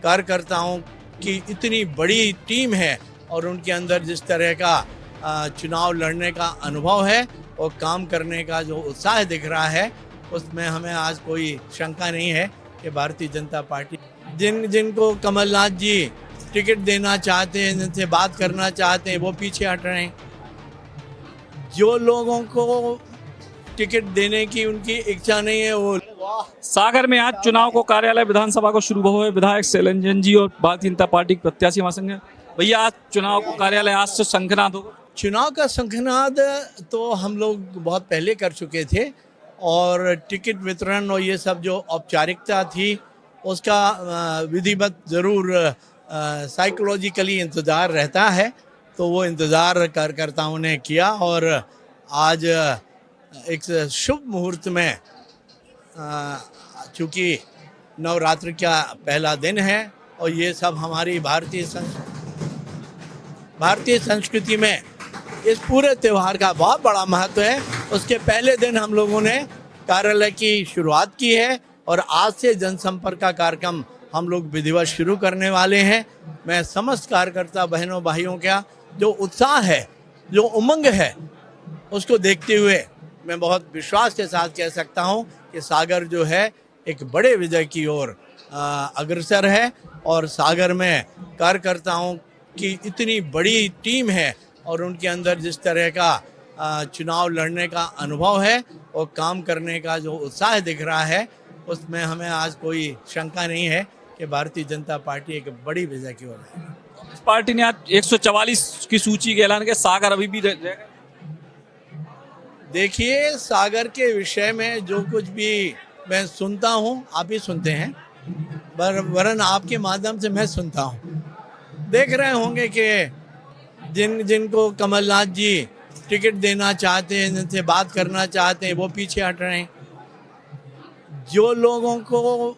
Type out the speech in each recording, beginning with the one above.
कार्यकर्ताओं की इतनी बड़ी टीम है और उनके अंदर जिस तरह का चुनाव लड़ने का अनुभव है और काम करने का जो उत्साह दिख रहा है, उसमें हमें आज कोई शंका नहीं है कि भारतीय जनता पार्टी जिनको कमलनाथ जी टिकट देना चाहते हैं, जिनसे बात करना चाहते हैं, वो पीछे हट रहे हैं। जो लोगों को टिकट देने की उनकी इच्छा नहीं है वो सागर में आज चुनाव को कार्यालय विधानसभा को शुरू हुए विधायक शैलेंद्र जी और भारतीय जनता पार्टी के प्रत्याशी हमारे संग हैं। भैया आज चुनाव को कार्यालय आज से शंखनाद होगा। चुनाव का शंखनाद तो हम लोग बहुत पहले कर चुके थे और टिकट वितरण और ये सब जो औपचारिकता थी उसका विधिवत ज़रूर साइकोलॉजिकली इंतज़ार रहता है, तो वो इंतज़ार कार्यकर्ताओं ने किया और आज एक शुभ मुहूर्त में चूँकि नवरात्र का पहला दिन है और ये सब हमारी भारतीय संस्कृति में इस पूरे त्यौहार का बहुत बड़ा महत्व है। उसके पहले दिन हम लोगों ने कार्यालय की शुरुआत की है और आज से जनसंपर्क का कार्यक्रम हम लोग विधिवत शुरू करने वाले हैं। मैं समस्त कार्यकर्ता बहनों भाइयों का जो उत्साह है, जो उमंग है, उसको देखते हुए मैं बहुत विश्वास के साथ कह सकता हूं कि सागर जो है एक बड़े विजय की ओर अग्रसर है और सागर में कार्यकर्ताओं की इतनी बड़ी टीम है और उनके अंदर जिस तरह का चुनाव लड़ने का अनुभव है और काम करने का जो उत्साह दिख रहा है, उसमें हमें आज कोई शंका नहीं है कि भारतीय जनता पार्टी एक बड़ी विजय की ओर है। इस पार्टी ने आज 144 की सूची के ऐलान किया, सागर अभी भी देखिए, सागर के विषय में जो कुछ भी मैं सुनता हूँ, आप ही सुनते हैं, वरन आपके माध्यम से मैं सुनता हूँ। देख रहे होंगे कि जिनको कमलनाथ जी टिकट देना चाहते हैं, जिनसे बात करना चाहते हैं, वो पीछे हट रहे हैं। जो लोगों को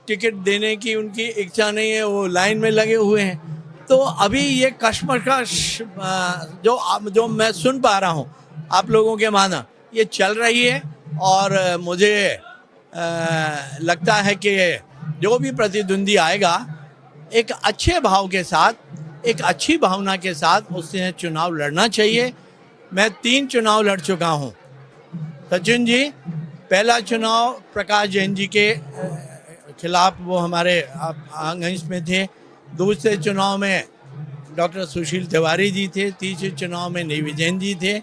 टिकट देने की उनकी इच्छा नहीं है वो लाइन में लगे हुए हैं। तो अभी ये कश्मकश जो मैं सुन पा रहा हूँ आप लोगों के माना, ये चल रही है और मुझे लगता है कि जो भी प्रतिद्वंदी आएगा एक अच्छे भाव के साथ, एक अच्छी भावना के साथ उससे चुनाव लड़ना चाहिए। मैं 3 चुनाव लड़ चुका हूँ। सचिन जी, पहला चुनाव प्रकाश जैन जी के खिलाफ, वो हमारे आंगन में थे। दूसरे चुनाव में डॉक्टर सुशील तिवारी जी थे। तीसरे चुनाव में नेवी जैन जी थे।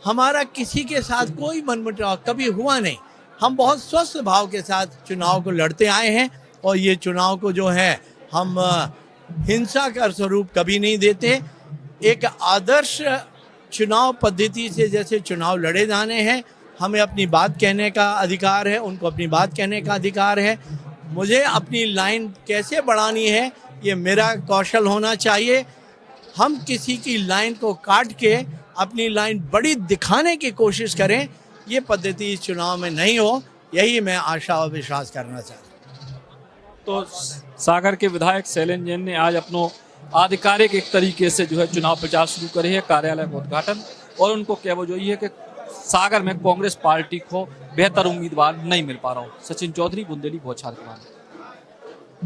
हमारा किसी के साथ कोई मनमुटाव कभी हुआ नहीं। हम बहुत स्वस्थ भाव के साथ चुनाव को लड़ते आए हैं और ये चुनाव को जो है हम हिंसा का स्वरूप कभी नहीं देते। एक आदर्श चुनाव पद्धति से जैसे चुनाव लड़े जाने हैं, हमें अपनी बात कहने का अधिकार है, उनको अपनी बात कहने का अधिकार है। मुझे अपनी लाइन कैसे बढ़ानी है ये मेरा कौशल होना चाहिए। हम किसी की लाइन को काट के अपनी लाइन बड़ी दिखाने की कोशिश करें, ये पद्धति इस चुनाव में नहीं हो, यही मैं आशा और विश्वास करना चाहता हूँ। तो सागर के विधायक शैलेंद्र जैन ने आज अपनो आधिकारिक एक तरीके से जो है चुनाव प्रचार शुरू करे है, कार्यालय का उद्घाटन, और उनको क्या वो जो ये है कि सागर में कांग्रेस पार्टी को बेहतर उम्मीदवार नहीं मिल पा रहा हूँ। सचिन चौधरी, बुंदेली, बौछार के बाद।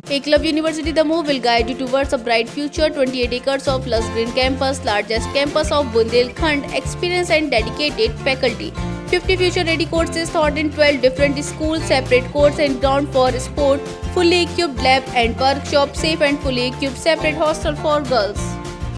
Eklavya University The Move will guide you towards a bright future. 28 acres of lush green campus, largest campus of Bundelkhand, experienced and dedicated faculty. 50 future-ready courses taught in 12 different schools, separate courts and ground for sport, fully equipped lab and workshop, safe and fully equipped separate hostel for girls.